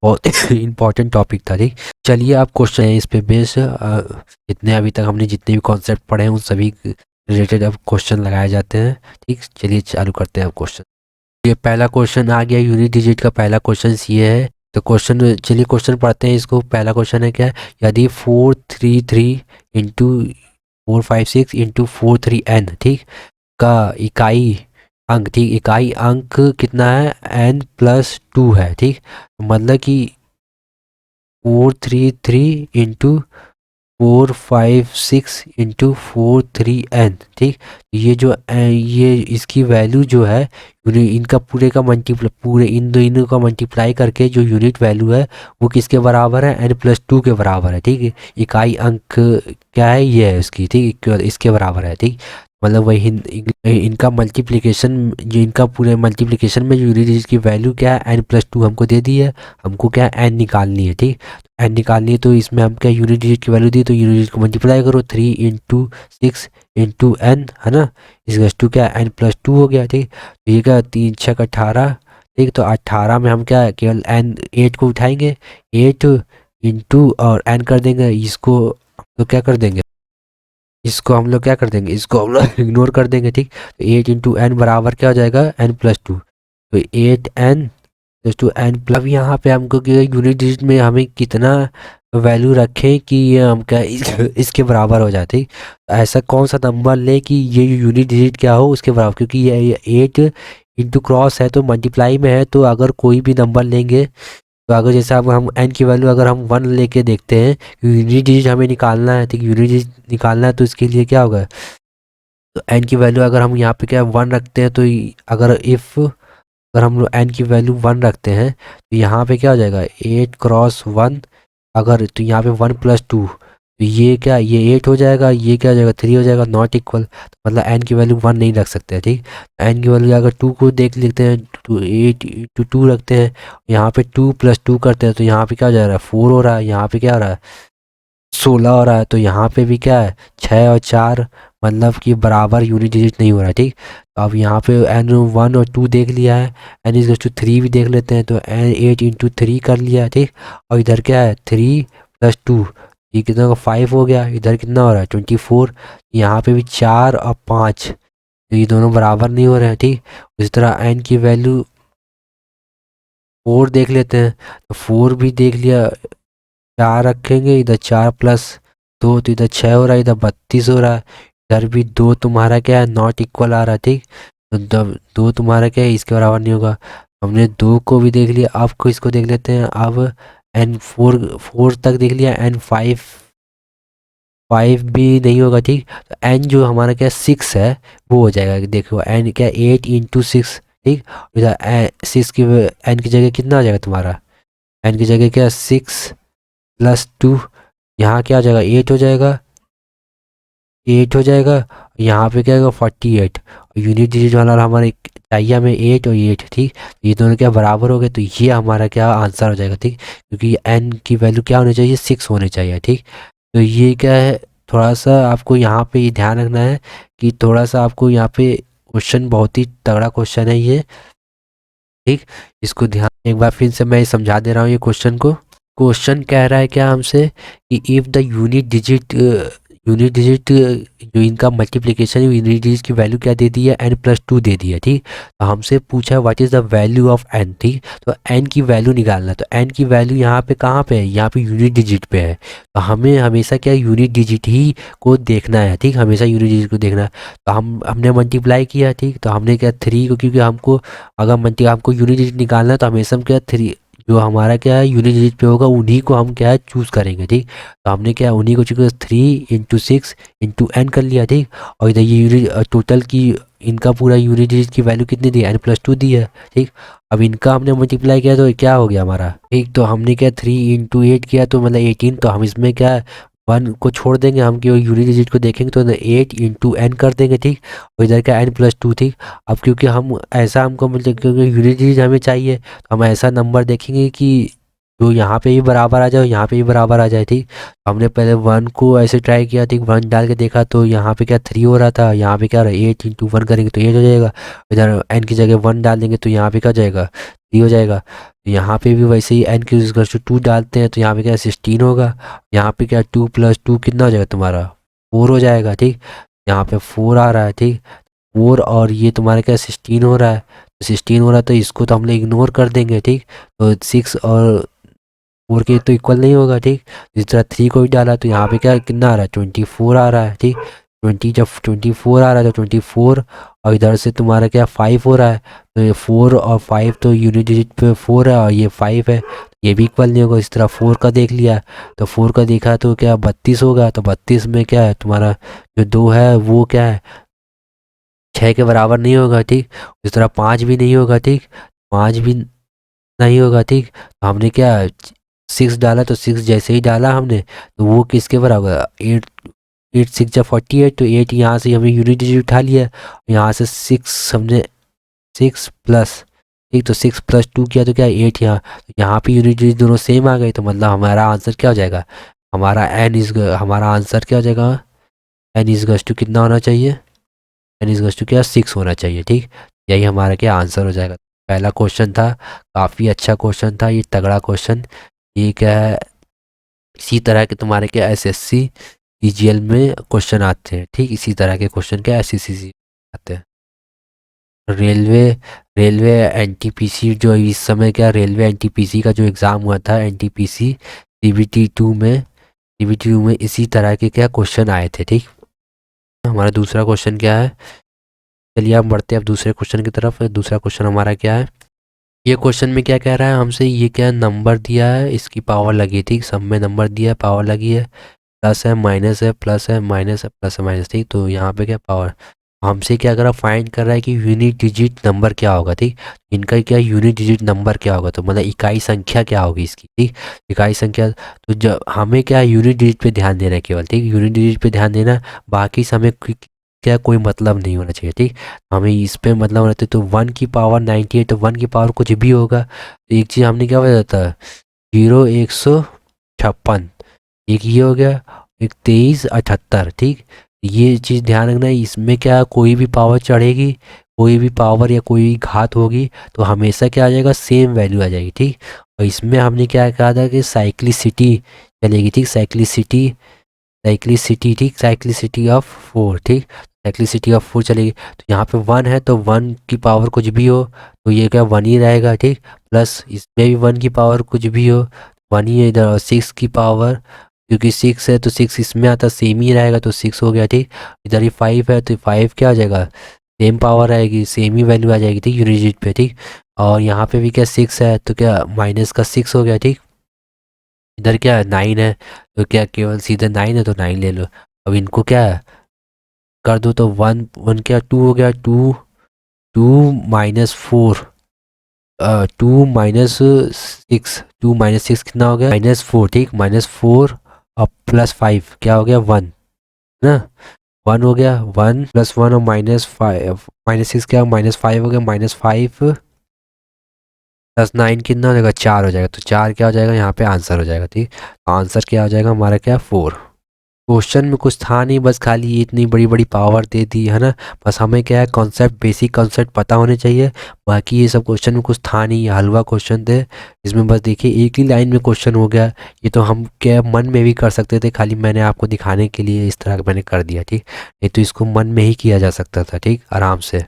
Speaker 1: बहुत इंपॉर्टेंट टॉपिक था। ठीक, चलिए आप क्वेश्चन है इस पे बेस जितने अभी तक हमने जितने भी कॉन्सेप्ट पढ़े हैं उन सभी रिलेटेड अब क्वेश्चन लगाए जाते हैं। ठीक, चलिए चालू करते हैं अब क्वेश्चन। ये पहला क्वेश्चन आ गया, यूनिट डिजिट का पहला क्वेश्चन ये है। तो क्वेश्चन, चलिए क्वेश्चन पढ़ते हैं इसको। पहला क्वेश्चन है क्या, यदि 433 इंटू 456 इंटू 43n, ठीक, का इकाई अंक, ठीक, इकाई अंक कितना है, n+2 है। ठीक, मतलब कि 433 इंटू 456 इंटू 43n, ठीक। ये जो ये इसकी वैल्यू जो है, इनका पूरे का मल्टीप्लाई, पूरे इन दोनों का मल्टीप्लाई करके जो यूनिट वैल्यू है वो किसके बराबर है, n+2 के बराबर है। ठीक है, इकाई अंक क्या है, ये है इसकी, ठीक, इसके बराबर है। ठीक, मतलब वही इनका मल्टीप्लिकेशन, जो इनका पूरे मल्टीप्लिकेशन में जो यूनिट डिजिट की वैल्यू क्या है, n+2 हमको दे दी है। हमको क्या है, n निकालनी है। ठीक, n निकालनी है, तो इसमें हम क्या यूनिट डिजिट की वैल्यू दी, तो यूनिट डिजिट को मल्टीप्लाई करो, 3 इंटू 6 इंटू n, है ना, इसका टू क्या, n+2 हो गया। ठीक, तो ये क्या, 3 6 18। ठीक, तो 18 में हम क्या केवल n 8 को उठाएंगे, 8 इंटू और n कर देंगे, इसको तो क्या कर देंगे, इसको हम लोग क्या कर देंगे, इसको हम लोग इग्नोर कर देंगे। ठीक, तो 8 इंटू एन बराबर क्या हो जाएगा, n+2। तो 8n+2n प्लस, अब यहाँ पे हमको यूनिट डिजिट में हमें कितना वैल्यू रखें कि ये हम क्या इसके बराबर हो जाए। ठीक, ऐसा कौन सा नंबर ले कि ये यूनिट डिजिट क्या हो उसके बराबर, क्योंकि ये 8 इंटू क्रॉस है तो मल्टीप्लाई में है, तो अगर कोई भी नंबर लेंगे, तो अगर जैसे अब हम n की वैल्यू अगर हम 1 लेके देखते हैं, यूनिट डिजिट हमें निकालना है, ठीक, यूनिट डिजिट निकालना है, तो इसके लिए क्या होगा, तो n की वैल्यू अगर हम यहाँ पे क्या 1 रखते हैं, तो अगर अगर हम लोग n की वैल्यू 1 रखते हैं, तो यहाँ पे क्या हो जाएगा, 8 × 1, अगर तो यहाँ पे 1+2, तो ये क्या, ये 8 हो जाएगा, ये क्या हो जाएगा, 3 हो जाएगा, नॉट इक्वल, तो मतलब n की वैल्यू 1 नहीं रख सकते हैं। ठीक, n की वैल्यू अगर 2 को देख लेते हैं, तो 8 × 2 रखते हैं, यहाँ पे 2+2 करते हैं, तो यहाँ पे क्या हो जा रहा है, 4 हो रहा है, यहाँ पे क्या हो रहा है, 16 हो रहा है, तो यहाँ पे भी क्या है, 6 और 4, मतलब कि बराबर यूनिट डिजिट नहीं हो रहा है। ठीक, तो अब यहाँ पे n1 और 2 देख लिया है, n=3 भी देख लेते हैं, तो 8 इंटू 3 कर लिया। ठीक, और इधर क्या है, 3+2, ये कितना का 5 हो गया, इधर कितना हो रहा है, 24, यहाँ पे भी 4 और 5, तो ये दोनों बराबर नहीं हो रहे हैं। ठीक, इस तरह n की वैल्यू 4 देख लेते हैं, तो 4 भी देख लिया, 4 रखेंगे, इधर 4+2, तो इधर 6 हो रहा है, इधर 32 हो रहा है, इधर भी 2 तुम्हारा क्या है, नॉट इक्वल आ रहा है। ठीक, तो 2 तुम्हारा क्या है, इसके बराबर नहीं होगा। हमने 2 को भी देख लिया, अब को इसको देख लेते हैं। अब n4 तक देख लिया, n5 भी नहीं होगा। ठीक, तो n जो हमारा क्या 6 है वो हो जाएगा, देखो n क्या 8 इंटू 6। ठीक, इधर 6 की n की जगह कितना आ जाएगा तुम्हारा, n की जगह क्या 6+2, यहाँ क्या आ जाएगा, 8 हो जाएगा, 8 हो जाएगा, यहाँ पे क्या होगा 48, यूनिट डिजिट वाला हमारे चाहिए हमें 8 और 8। ठीक, ये दोनों क्या बराबर हो गए, तो ये हमारा क्या आंसर हो जाएगा। ठीक, क्योंकि n की वैल्यू क्या होनी चाहिए, 6 होनी चाहिए। ठीक, तो ये क्या है, थोड़ा सा आपको यहाँ पे ये ध्यान रखना है कि थोड़ा सा आपको यहाँ पे क्वेश्चन बहुत ही तगड़ा क्वेश्चन है ये। ठीक, इसको ध्यान, एक बार फिर से मैं समझा दे रहा हूँ ये क्वेश्चन को। क्वेश्चन कह रहा है क्या हमसे कि इफ़ द यूनिट डिजिट जो इनका मल्टीप्लिकेशन है, यूनिट डिजिट की वैल्यू क्या दे दी है, n+2 दे दी है। ठीक, तो हमसे पूछा है what is the value of n। ठीक, तो n की वैल्यू निकालना है, तो n की वैल्यू यहाँ पे कहाँ पे है, यहाँ पे यूनिट डिजिट पे है, तो हमें हमेशा क्या यूनिट डिजिट ही को देखना है। ठीक, हमेशा यूनिट डिजिट को देखना है, तो हमने मल्टीप्लाई किया। ठीक, तो हमने क्या 3 को, क्योंकि हमको अगर हमको यूनिट डिजिट निकालना है, तो हमेशा हम क्या 3 जो हमारा क्या है यूनिट डिजिट पे होगा उन्हीं को हम क्या है चूज़ करेंगे। ठीक, तो हमने क्या उन्हीं को चूज़ 3 इंटू 6 इंटू एन कर लिया। ठीक, और इधर ये यूनिट टोटल की इनका पूरा यूनिट डिजिट की वैल्यू कितनी दी, n+2 दी है। ठीक, अब इनका हमने मल्टीप्लाई किया तो क्या हो गया हमारा। ठीक, तो हमने क्या 3 इंटू 8 किया तो मतलब 18, तो हम इसमें क्या 1 को छोड़ देंगे, हम केवल यूनिट डिजिट को देखेंगे, तो 8 इंटू एन कर देंगे। ठीक, और इधर क्या n+2। ठीक, अब क्योंकि हम ऐसा हमको मतलब क्योंकि यूनिट डिजिट हमें चाहिए, तो हम ऐसा नंबर देखेंगे कि जो यहाँ पे भी बराबर आ जाए और यहाँ पे भी बराबर आ जाए। ठीक, हमने पहले 1 को ऐसे ट्राई किया। ठीक, 1 डाल के देखा तो यहाँ पे क्या 3 हो रहा था, यहाँ पे क्या हो रहा है 8 इंटू 1 करेंगे तो 8 हो जाएगा, इधर n की जगह 1 डाल देंगे तो यहाँ पे क्या हो जाएगा 3 हो जाएगा। तो यहाँ पे भी वैसे ही n की 2 डालते हैं तो यहाँ पे क्या 16 होगा, यहाँ पे क्या 2+2 कितना हो जाएगा तुम्हारा 4 हो जाएगा। ठीक, यहाँ पे 4 आ रहा है, ठीक। 4 और ये तुम्हारा क्या 16 हो रहा है, तो 16 हो रहा है तो इसको तो हम लोग इग्नोर कर देंगे, ठीक। तो 6 और 4 के तो इक्वल नहीं होगा, ठीक। जिस तरह 3 को भी डाला तो यहाँ पे क्या कितना आ रहा है 24 आ रहा है, ठीक। 20 जब 24 आ रहा है तो 24 और इधर से तुम्हारा क्या 5 हो रहा है, तो ये 4 और 5 तो यूनिट डिजिट पे 4 है और ये 5 है, ये भी इक्वल नहीं होगा। इस तरह 4 का देख लिया तो 4 का देखा तो क्या 32 होगा, तो 32 में क्या है तुम्हारा जो 2 है वो क्या है 6 के बराबर नहीं होगा, ठीक। इस तरह 5 भी नहीं होगा, ठीक। 5 भी नहीं होगा, ठीक। तो हमने क्या 6 डाला, तो 6 जैसे ही डाला हमने तो वो किसके बराबर 8, 8 6 जा 48, तो 8 यहाँ से हमने यूनिट डिजिट उठा लिया, यहाँ से 6 हमने 6 प्लस, ठीक। तो 6 प्लस 2 किया तो क्या 8 यहाँ पे यूनिट डिजिट दोनों सेम आ गए, तो मतलब हमारा आंसर क्या हो जाएगा, हमारा आंसर क्या हो जाएगा एन इज गस टू कितना होना चाहिए, एन इज गस टू क्या 6 होना चाहिए, ठीक। यही हमारा क्या आंसर हो जाएगा। पहला क्वेश्चन था, काफ़ी अच्छा क्वेश्चन था, ये तगड़ा क्वेश्चन। ये क्या है इसी तरह के तुम्हारे क्या एसएससी सीजीएल में क्वेश्चन आते हैं, ठीक। इसी तरह के क्वेश्चन क्या एसएससी आते हैं। रेलवे रेलवे एनटीपीसी जो इस समय क्या रेलवे एनटीपीसी का जो एग्ज़ाम हुआ था एनटीपीसी सीबीटी 2 में इसी तरह के क्या क्वेश्चन आए थे, ठीक। हमारा दूसरा क्वेश्चन क्या है, चलिए आप बढ़ते हैं अब दूसरे क्वेश्चन की तरफ। दूसरा क्वेश्चन हमारा क्या है, ये क्वेश्चन में क्या कह रहा है हमसे, ये क्या नंबर दिया है, इसकी पावर लगी है, ठीक। सब में नंबर दिया है, पावर लगी है, प्लस है माइनस है, प्लस है माइनस है, प्लस है माइनस, ठीक। तो यहाँ पे क्या पावर हमसे क्या कर रहा फाइंड कर रहा है कि यूनिट डिजिट नंबर क्या होगा, ठीक। इनका क्या यूनिट डिजिट नंबर क्या होगा, तो मतलब इकाई संख्या क्या होगी इसकी, ठीक। इकाई संख्या, तो जब हमें क्या यूनिट डिजिट पे ध्यान देना है केवल, ठीक। यूनिट डिजिट पे ध्यान देना, बाकी से हमें क्या कोई मतलब नहीं होना चाहिए, ठीक। हमें इस पे मतलब रहते तो 1 की पावर 98, तो 1 की पावर कुछ भी होगा, तो एक चीज़ हमने क्या बताया था 0 156, एक ये हो गया, एक 2378, ठीक। ये चीज़ ध्यान रखना है, इसमें क्या कोई भी पावर चढ़ेगी, कोई भी पावर या कोई भी घात होगी तो हमेशा क्या आ जाएगा सेम वैल्यू आ जाएगी, ठीक। और इसमें हमने क्या कहा था कि साइक्लिसिटी चलेगी, ठीक। साइक्लिसिटी ठीक, साइक्लिसिटी ऑफ 4, ठीक। साइक्लिसिटी ऑफ 4 चलेगी, तो यहाँ पे 1 है तो 1 की पावर कुछ भी हो तो ये क्या 1 ही रहेगा, ठीक। प्लस इसमें भी 1 की पावर कुछ भी हो 1 ही है इधर, और 6 की पावर क्योंकि 6 है तो 6 इसमें आता सेम ही रहेगा तो 6 हो गया, ठीक। इधर ही 5 है तो 5 क्या आ जाएगा सेम पावर आएगी, सेम ही वैल्यू आ जाएगी, ठीक यूनिट पे, ठीक। और यहाँ पे भी क्या 6 है तो क्या माइनस का 6 हो गया, ठीक। इधर क्या है 9 है तो क्या केवल सीधे 9 है तो 9 ले लो। अब इनको क्या है कर दो तो 1 1 क्या 2 हो गया, 2 2 माइनस 4 2 माइनस 6 कितना हो गया -4, ठीक। -4 और +5 क्या हो गया 1 ना, 1 हो गया, 1 + 1 और -5 -6 क्या -5 हो गया, -5 + 9 कितना हो जाएगा 4 हो जाएगा, तो 4 क्या हो जाएगा यहाँ पे आंसर हो जाएगा, ठीक। आंसर क्या हो जाएगा हमारा क्या 4। क्वेश्चन में कुछ था नहीं, बस खाली ये इतनी बड़ी बड़ी पावर दे दी है ना, बस हमें क्या है कॉन्सेप्ट बेसिक कॉन्सेप्ट पता होने चाहिए। बाकी ये सब क्वेश्चन में कुछ था नहीं, ये हलवा क्वेश्चन थे। इसमें बस देखिए एक ही लाइन में क्वेश्चन हो गया, ये तो हम क्या मन में भी कर सकते थे, खाली मैंने आपको दिखाने के लिए इस तरह का मैंने कर दिया, ठीक। नहीं तो इसको मन में ही किया जा सकता था, ठीक आराम से।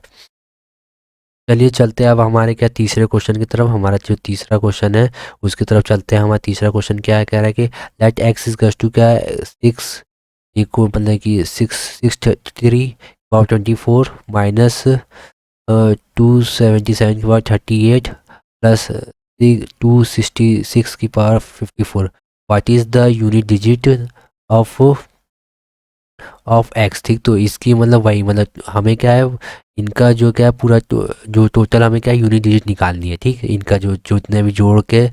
Speaker 1: चलिए चलते हैं अब हमारे क्या तीसरे क्वेश्चन की तरफ। हमारा जो तीसरा क्वेश्चन है उसकी तरफ चलते हैं। हमारा तीसरा क्वेश्चन क्या है, कह रहा है कि let x is guess to क्या है 6 इक्वल मतलब कि 663/24 माइनस 277 की पावर 38 प्लस 266 की power 54। What is the unit digit of x, ठीक। तो इसकी मतलब वही मतलब हमें क्या है इनका जो क्या है पूरा जो टोटल हमें क्या यूनिट डिजिट निकालनी है, ठीक। इनका जो जो इतने भी जोड़ के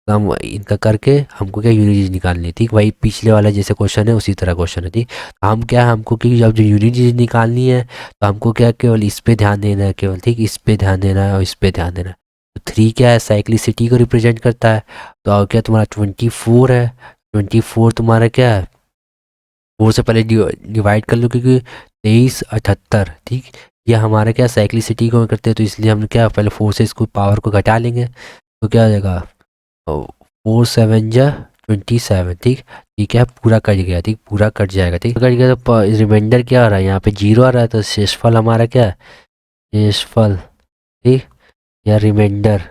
Speaker 1: हम इनका करके हमको क्या यूनिट डिजिट निकालनी है, ठीक। वही पिछले वाला जैसे क्वेश्चन है उसी तरह क्वेश्चन है, ठीक। हम क्या हमको कि जब जो यूनिट डिजिट निकालनी है तो हमको क्या केवल इस पे ध्यान देना है केवल, ठीक। इस पे ध्यान देना है और इस पे ध्यान देना है। तो 3 क्या है साइक्लिसिटी को रिप्रेजेंट करता है, तो और क्या तुम्हारा 24 है, 24 तुम्हारा क्या है 4 से पहले डिवाइड कर लो क्योंकि 2378, ठीक। ये हमारा क्या साइक्लिसिटी को करते हैं तो इसलिए हम क्या पहले 4 से इसको पावर को घटा लेंगे तो क्या हो जाएगा 4 7 जा 27, ठीक। ठीक है, पूरा कट गया, ठीक, पूरा कट जाएगा, ठीक, कट गया तो रिमाइंडर क्या आ रहा है, यहाँ पे 0 आ रहा है, तो शेषफल हमारा क्या है, शेषफल, ठीक, या रिमाइंडर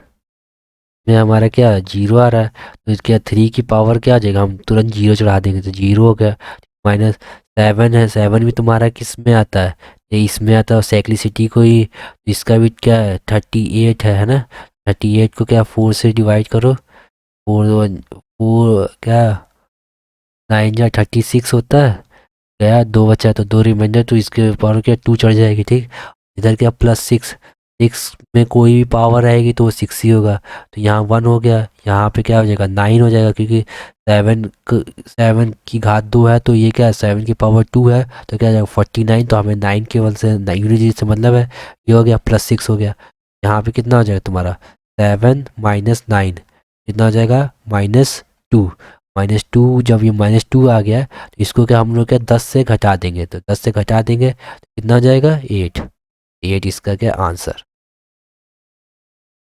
Speaker 1: में हमारा क्या 0 आ रहा है, तो इसके 3 की पावर क्या आ जाएगा, हम तुरंत 0 चढ़ा देंगे तो 0 हो गया। -7 है, 7 भी तुम्हारा किस में आता है, ये इसमें आता है साइक्लिसिटी को ही, इसका भी क्या है 38 है ना। 38 को क्या 4 से डिवाइड करो, 4 क्या 9 या 36 होता है, गया 2 बचा तो 2 रिमाइंडर, तो इसके पावर क्या 2 चढ़ जाएगी, ठीक। इधर क्या +6, 6 में कोई भी पावर रहेगी तो वो 6 ही होगा, तो यहाँ 1 हो गया, यहाँ पे क्या हो जाएगा 9 हो जाएगा, क्योंकि 7 की घात 2 है, तो ये क्या है 7 की पावर 2 है, तो क्या हो जाएगा 49, तो हमें 9 केवल से यूनिट डिजिट से मतलब है, ये हो गया +6 हो गया। यहाँ पे कितना हो जाएगा तुम्हारा 7 - 9 कितना हो जाएगा -2, -2, जब ये -2 आ गया तो इसको क्या हम लोग क्या 10 से घटा देंगे, तो 10 से घटा देंगे तो कितना हो जाएगा 8 इसका क्या आंसर।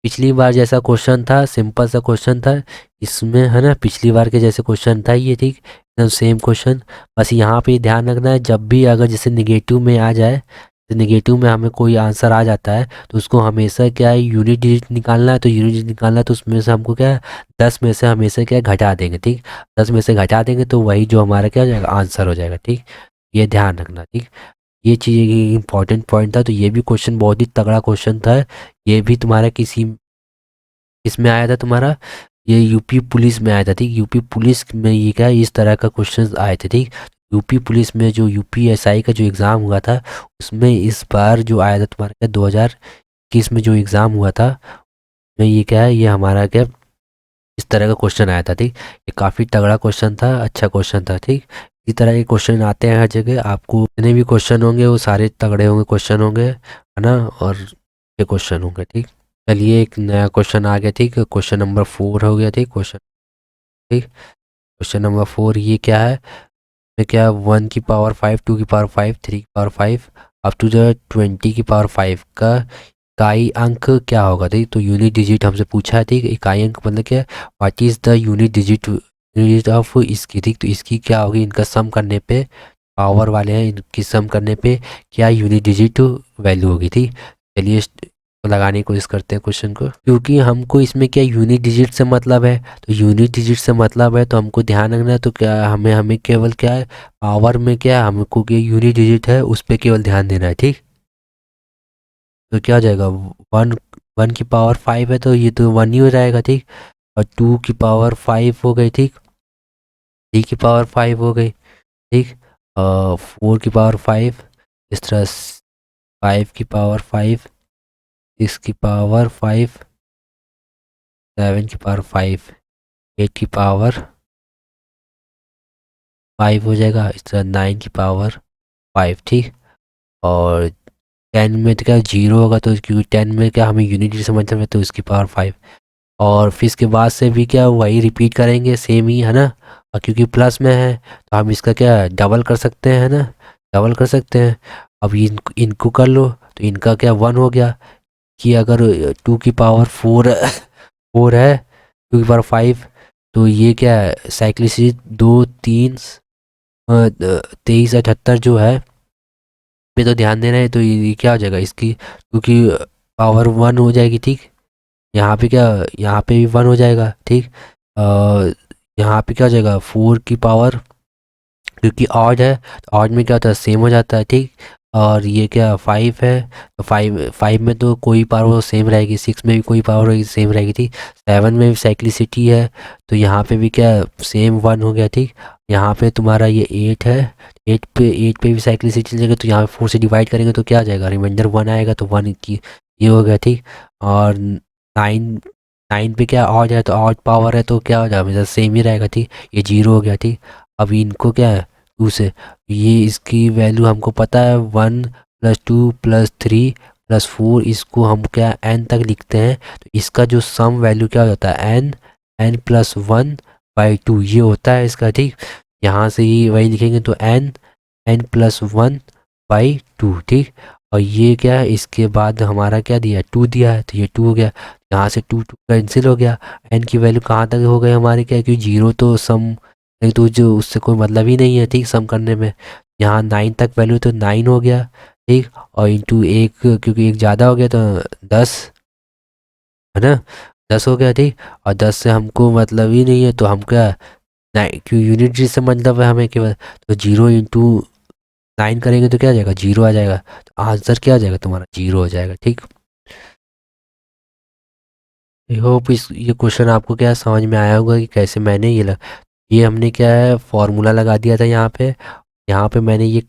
Speaker 1: पिछली बार जैसा क्वेश्चन था, सिंपल सा क्वेश्चन था, इसमें है ना पिछली बार के जैसे क्वेश्चन था ये, ठीक, एकदम सेम क्वेश्चन। बस यहाँ पे ध्यान रखना है, जब भी अगर जैसे निगेटिव में आ जाए, तो निगेटिव में हमें कोई आंसर आ जाता है तो उसको हमेशा क्या है यूनिट डिजिट निकालना है, तो यूनिट डिजिट निकालना है तो उसमें से हमको क्या है 10 में से हमेशा क्या है घटा देंगे, ठीक। 10 में से घटा देंगे तो वही जो हमारा क्या हो जाएगा आंसर हो जाएगा, ठीक। ये ध्यान रखना, ठीक। ये चीज़ इंपॉर्टेंट पॉइंट था, तो ये भी क्वेश्चन बहुत ही तगड़ा क्वेश्चन था। ये भी तुम्हारा किसी इसमें आया था तुम्हारा, ये यूपी पुलिस में आया था, ठीक। यूपी पुलिस में ये क्या इस तरह का क्वेश्चन आए थे, ठीक। यूपी पुलिस में जो यूपीएसआई का जो एग्ज़ाम हुआ था, उसमें इस बार जो आया था तुम्हारा क्या 2021 में जो एग्ज़ाम हुआ था, में ये क्या है, ये हमारा क्या इस तरह का क्वेश्चन आया था, ठीक। ये काफ़ी तगड़ा क्वेश्चन था, अच्छा क्वेश्चन था, ठीक। इस तरह के क्वेश्चन आते हैं हर जगह, आपको जितने भी क्वेश्चन होंगे वो सारे तगड़े होंगे क्वेश्चन होंगे, है ना, और ये क्वेश्चन होंगे, ठीक। चलिए एक नया क्वेश्चन आ गया, ठीक, क्वेश्चन नंबर 4 हो गया, ठीक, क्वेश्चन, ठीक। क्वेश्चन नंबर 4 ये क्या है, में क्या 1 की पावर 5, 2 की पावर 5, 3 की पावर 5 अप टू द 20 की पावर 5 का इकाई अंक क्या होगा, ठीक। तो यूनिट डिजिट हमसे पूछा है, ठीक। इकाई अंक मतलब क्या, what is the unit of इसकी, ठीक। तो इसकी क्या होगी, इनका सम करने पे, पावर वाले हैं इनकी सम करने पे क्या यूनिट डिजिट वैल्यू होगी, ठीक। चलिए लगाने की कोशिश करते हैं क्वेश्चन को, क्योंकि हमको इसमें क्या यूनिट डिजिट से मतलब है, तो यूनिट डिजिट से मतलब है तो हमको ध्यान रखना है, तो क्या हमें हमें केवल क्या है पावर में क्या हमको क्या यूनिट डिजिट है उस पर केवल ध्यान देना है, ठीक। तो क्या हो जाएगा 1, 1 की पावर 5 है तो ये तो 1 ही हो जाएगा, ठीक। और 2 की पावर 5 हो गई, ठीक। 3 की पावर 5 हो गई, ठीक। 4 की पावर 5, इस तरह 5 की पावर 5, 6 की पावर 5, 7 की पावर 5, 8 की पावर 5 हो जाएगा, इस तरह 9 की पावर 5, ठीक। और 10 में तो क्या 0 होगा, तो क्योंकि 10 में क्या हमें यूनिट समझते हैं तो इसकी पावर 5, और फिर इसके बाद से भी क्या वही रिपीट करेंगे सेम ही, है ना। और क्योंकि प्लस में है तो हम इसका क्या डबल कर सकते हैं, है ना, डबल कर सकते हैं। अब इनको कर लो तो इनका क्या 1 हो गया, कि अगर 2 की पावर 4 4 है, 2 की पावर 5, तो ये क्या है साइक्लिसिटी 2 3 23 78 जो है पे तो ध्यान देना है, तो ये क्या हो जाएगा इसकी, क्योंकि पावर 1 हो जाएगी, ठीक। यहाँ पे क्या, यहाँ पे भी 1 हो जाएगा, ठीक। यहाँ पे क्या हो जाएगा 4 की पावर, क्योंकि ऑड है तो ऑड में क्या होता है सेम हो जाता है, ठीक। और ये क्या 5 है, तो 5 में तो कोई पावर सेम रहेगी, 6 में भी कोई पावर रहेगी सेम रहेगी, ठीक। 7 में भी साइक्लिसिटी है तो यहाँ पे भी क्या सेम 1 हो गया, ठीक। यहाँ पे तुम्हारा ये 8 है, 8 पे भी साइक्लिसिटी लगेगा, तो यहाँ पे 4 से डिवाइड करेंगे तो क्या आ जाएगा रिमाइंडर 1 आएगा, तो 1 की ये हो गया, ठीक। और 9 9 पे क्या ऑड है, तो ऑड पावर है तो क्या हो जाएगा हमेशा सेम ही रहेगा, ठीक। ये 0 हो गया, ठीक। अब इनको क्या है 2 से, ये इसकी वैल्यू हमको पता है 1 + 2 + 3 + 4, इसको हम क्या n तक लिखते हैं, तो इसका जो सम वैल्यू क्या हो जाता है n+1/2 ये होता है इसका, ठीक। यहाँ से ही वही लिखेंगे तो n+1/2, ठीक। और ये क्या है इसके बाद हमारा क्या दिया 2 दिया है, तो ये 2 हो गया। यहाँ से 2 कैंसिल हो गया। एन की वैल्यू कहाँ तक हो गई हमारे, क्या क्योंकि जीरो तो सम, नहीं तो जो उससे कोई मतलब ही नहीं है, ठीक, सम करने में। यहाँ 9 तक वैल्यू तो 9 हो गया, ठीक, और इंटू एक, क्योंकि एक ज़्यादा हो गया तो 10, है ना, 10 हो गया, ठीक। और 10 से हमको मतलब ही नहीं है, तो हम क्या, क्यों यूनिट से मतलब है हमें केवल, तो 0 इंटू 9 करेंगे तो क्या आ जाएगा, 0 आ जाएगा। तो आंसर क्या आ जाएगा तुम्हारा, 0 हो जाएगा, ठीक। आई होप इस ये क्वेश्चन आपको क्या समझ में आया होगा कि कैसे मैंने ये हमने क्या है फॉर्मूला लगा दिया था यहाँ पे। यहाँ पे मैंने ये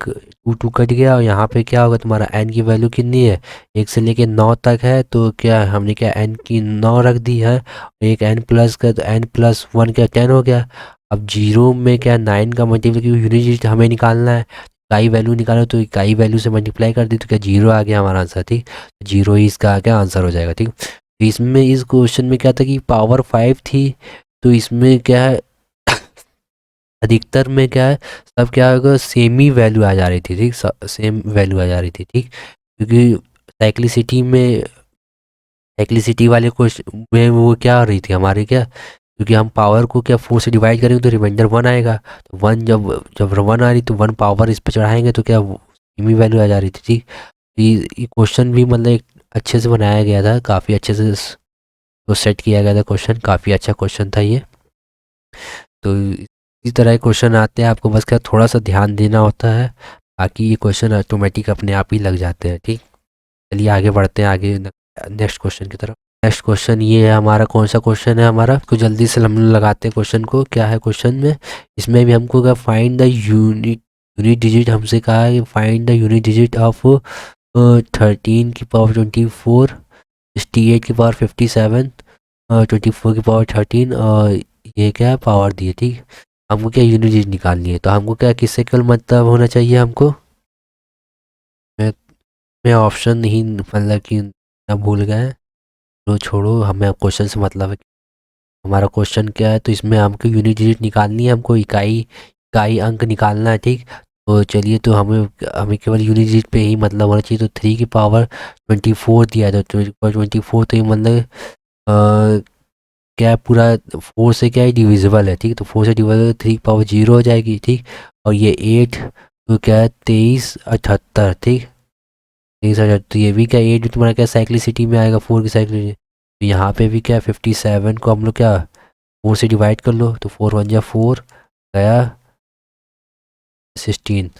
Speaker 1: 2 कट गया, और यहाँ पे क्या होगा तुम्हारा, एन की वैल्यू कितनी है, 1 से लेके 9 तक है, तो क्या हमने क्या एन की 9 रख दी है, एक एन प्लस का, तो एन प्लस 1 क्या 10 हो गया। अब जीरो में क्या 9 का मल्टीप्लाई, यूनिट हमें निकालना है, इकाई वैल्यू निकालो, तो इकाई वैल्यू से मल्टीप्लाई कर दी तो क्या 0 आ गया हमारा आंसर, ठीक। 0 ही इसका क्या आंसर हो जाएगा, ठीक। तो इसमें इस क्वेश्चन में क्या था कि पावर 5 थी, तो इसमें क्या है अधिकतर में क्या है, सब क्या होगा, सेम ही वैल्यू आ जा रही थी, ठीक, सेम वैल्यू आ जा रही थी, ठीक। क्योंकि साइक्लिसिटी वाले क्वेश्चन में वो क्या आ रही थी हमारे क्या, क्योंकि हम पावर को क्या 4 से डिवाइड करेंगे तो रिमाइंडर 1 आएगा, तो 1 जब जब 1 आ रही तो 1 पावर इस पर चढ़ाएंगे तो क्या सेम ही वैल्यू आ जा रही थी, ठीक। ये क्वेश्चन भी मतलब एक अच्छे से बनाया गया था, काफ़ी अच्छे से तो सेट किया गया था क्वेश्चन, काफ़ी अच्छा क्वेश्चन था ये। तो इसी तरह के क्वेश्चन आते हैं, आपको बस क्या थोड़ा सा ध्यान देना होता है, बाकी ये क्वेश्चन ऑटोमेटिक अपने आप ही लग जाते हैं, ठीक। चलिए आगे बढ़ते हैं, आगे नेक्स्ट क्वेश्चन की तरफ। नेक्स्ट क्वेश्चन ये है हमारा, कौन सा क्वेश्चन है हमारा, तो जल्दी से हम लगाते हैं क्वेश्चन को, क्या है क्वेश्चन में। इसमें भी हमको क्या फाइंड द यूनिट डिजिट हमसे कहा है, find the unit digit of 13 की पावर 24, 68 की पावर 57, 24 की पावर 13, और ये क्या है पावर दी है, ठीक। हमको क्या यूनिट डिजिट निकालनी है, तो हमको क्या किससे केवल मतलब होना चाहिए हमको, मैं मैं ऑप्शन नहीं मतलब कि ना भूल गए, तो छोड़ो, हमें क्वेश्चन से मतलब है। हमारा क्वेश्चन क्या है, तो इसमें हमको यूनिट डिजिट निकालनी है, हमको इकाई इकाई अंक निकालना है, ठीक। तो चलिए, तो हमें हमें केवल यूनिट डिजिट पे ही मतलब होना चाहिए, तो 3 की पावर 24 दिया है, तो 24 तो ये मतलब क्या है पूरा 4 से क्या है डिविजिबल है, ठीक। तो 4 से डिविजिबल 3 की पावर 0 हो जाएगी, ठीक। और ये 8 तो क्या है 23 78, ठीक, 23 78, तो ये भी क्या 8 भी तुम्हारा क्या साइक्लिसिटी में आएगा, 4 की साइक्लिसिटी। तो यहाँ पे भी क्या 57 को हम लोग क्या 4 से डिवाइड कर लो, तो 4 1 जा 4 गया 16,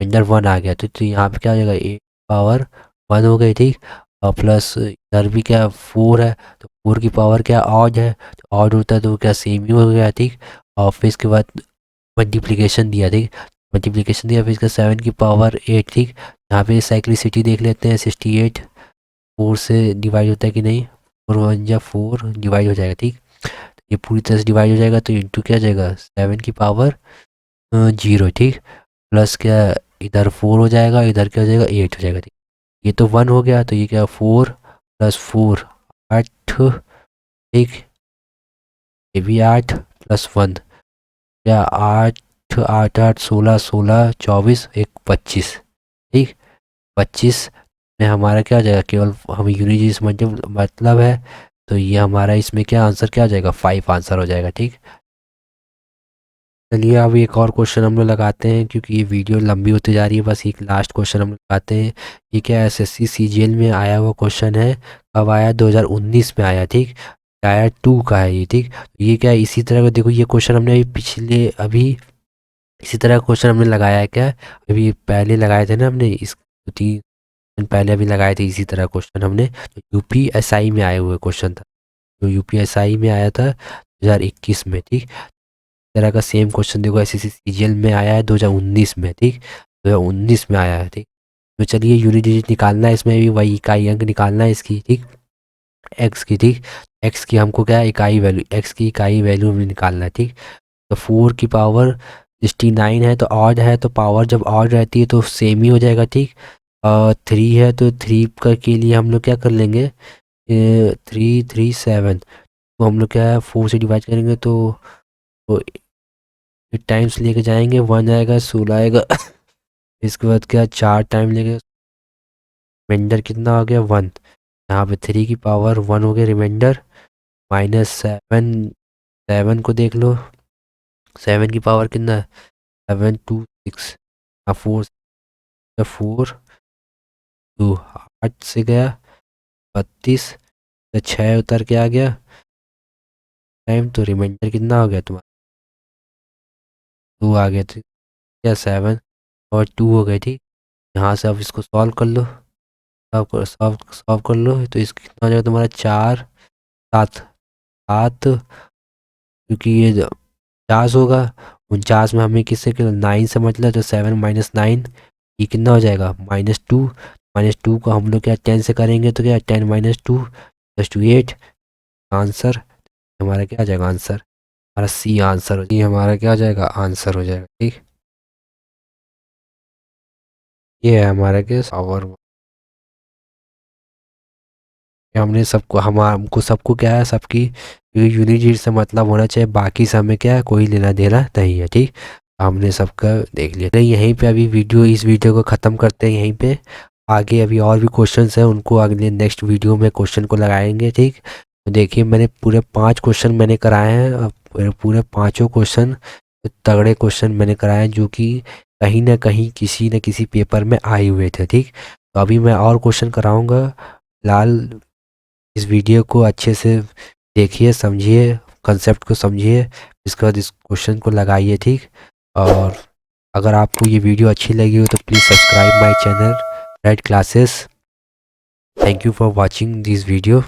Speaker 1: अंडर 1 आ गया, तो यहाँ पे क्या हो जाएगा 8 पावर 1 हो गई, ठीक। और प्लस इधर भी क्या 4 है, तो 4 की पावर क्या ऑड है, तो ऑड होता है तो क्या सेम ही हो गया, ठीक। और फिर इसके बाद मल्टीप्लिकेशन दिया, ठीक, मल्टीप्लिकेशन दिया, फिर इसका 7 की पावर 8, ठीक। यहाँ पे साइक्लिसिटी देख लेते हैं, 68 4 से डिवाइड होता है कि नहीं, 4 1 जा 4 डिवाइड हो जाएगा, ठीक। ये पूरी तरह से डिवाइड हो जाएगा, तो इंटू क्या आ जाएगा 7 की पावर 0, ठीक। प्लस क्या इधर 4 हो जाएगा, इधर क्या हो जाएगा 8 हो जाएगा, ठीक। ये तो 1 हो गया, तो ये क्या 4 + 4 8, ठीक। ये भी 8 + 1 क्या 8 8 8 16 16 24 1 25, ठीक। 25 में हमारा क्या हो जाएगा, केवल हमें यूनिट से मतलब है, तो ये हमारा इसमें क्या आंसर क्या आ जाएगा 5 आंसर हो जाएगा, ठीक। चलिए अब एक और क्वेश्चन हम लोग लगाते हैं, क्योंकि ये वीडियो लंबी होती जा रही है, बस एक लास्ट क्वेश्चन हम लोग लगाते हैं। ये क्या एसएससी सीजीएल में आया हुआ क्वेश्चन है, कब आया 2019 में आया, ठीक। टायर 2 का है ये, ठीक। ये क्या है, इसी तरह का देखो, ये क्वेश्चन हमने अभी इसी तरह क्वेश्चन हमने लगाया है क्या, अभी पहले लगाए थे ना हमने, इस 3 दिन पहले अभी लगाए थे इसी तरह क्वेश्चन हमने, तो यूपीएसआई में आए हुए क्वेश्चन था, जो यूपीएसआई में आया था 2021 में, ठीक। तरह का सेम क्वेश्चन देखो एसएससी सीजीएल में आया है 2019 में, ठीक, 2019 में आया है, ठीक। तो चलिए यूनिट डिजिट निकालना है, इसमें भी वही इकाई अंक निकालना है इसकी, ठीक, एक्स की, ठीक। एक्स की हमको क्या है इकाई वैल्यू, एक्स की इकाई वैल्यू हमें निकालना है, ठीक। तो 4 की पावर 69 है, तो ऑड है, तो पावर जब ऑड रहती है तो सेम ही हो जाएगा, ठीक। 3 है, तो 3 का के लिए हम लोग क्या कर लेंगे, 3 3 7, तो हम लोग क्या है 4 से डिवाइड करेंगे, तो टाइम्स लेके जाएंगे, 1 आएगा 16 आएगा इसके बाद क्या 4 टाइम लेके, रिमाइंडर कितना आ गया 1, यहाँ पे 3 की पावर 1 हो गया रिमाइंडर, -7, 7 को देख लो, 7 की पावर कितना है, 7 2 6, 4 4 2, 8 से गया 32, तो 6 उतर के आ गया टाइम, तो रिमाइंडर कितना हो गया तुम्हारा, 2 आ गया थी या 7 और 2 हो गई थी। यहाँ से अब इसको सॉल्व कर लो, सॉल्व कर लो, तो इसका कितना हो जाएगा तुम्हारा 4 7 7, क्योंकि ये 50 होगा, 49 में हमें किससे 9 से मतलब, तो 7 -9 ये कितना हो जाएगा -2, -2 को हम लोग क्या 10 से करेंगे तो क्या 10 -2 + 2 8, आंसर हमारा क्या आ जाएगा, आंसर हमारा सी आंसर हो जाएगा, हमारा क्या हो जाएगा, आंसर हो जाएगा। ठीक, ये है हमारा केस और हमने सबको हमको सबको क्या है, सबकी यूनिट से मतलब होना चाहिए, बाकी से हमें क्या है कोई लेना देना नहीं है। ठीक, हमने सबका देख लिया, तो यहीं पे अभी इस वीडियो को ख़त्म करते हैं यहीं पे। आगे अभी और भी क्वेश्चंस हैं, उनको अगले नेक्स्ट वीडियो में क्वेश्चन को लगाएंगे। ठीक, तो देखिए मैंने पूरे 5 क्वेश्चन मैंने कराए हैं, पूरे पाँचों क्वेश्चन तगड़े क्वेश्चन मैंने कराए हैं, जो कि कहीं ना कहीं किसी न किसी पेपर में आए हुए थे। ठीक, तो अभी मैं और क्वेश्चन कराऊंगा। फिलहाल इस वीडियो को अच्छे से देखिए, समझिए, कंसेप्ट को समझिए, इसके बाद इस क्वेश्चन को लगाइए। ठीक, और अगर आपको ये वीडियो अच्छी लगी हो तो please subscribe my channel right classes. Thank you for watching this video.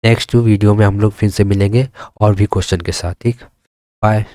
Speaker 1: Next video में हम लोग फिर से मिलेंगे और भी क्वेश्चन के साथ। ठीक, बाय।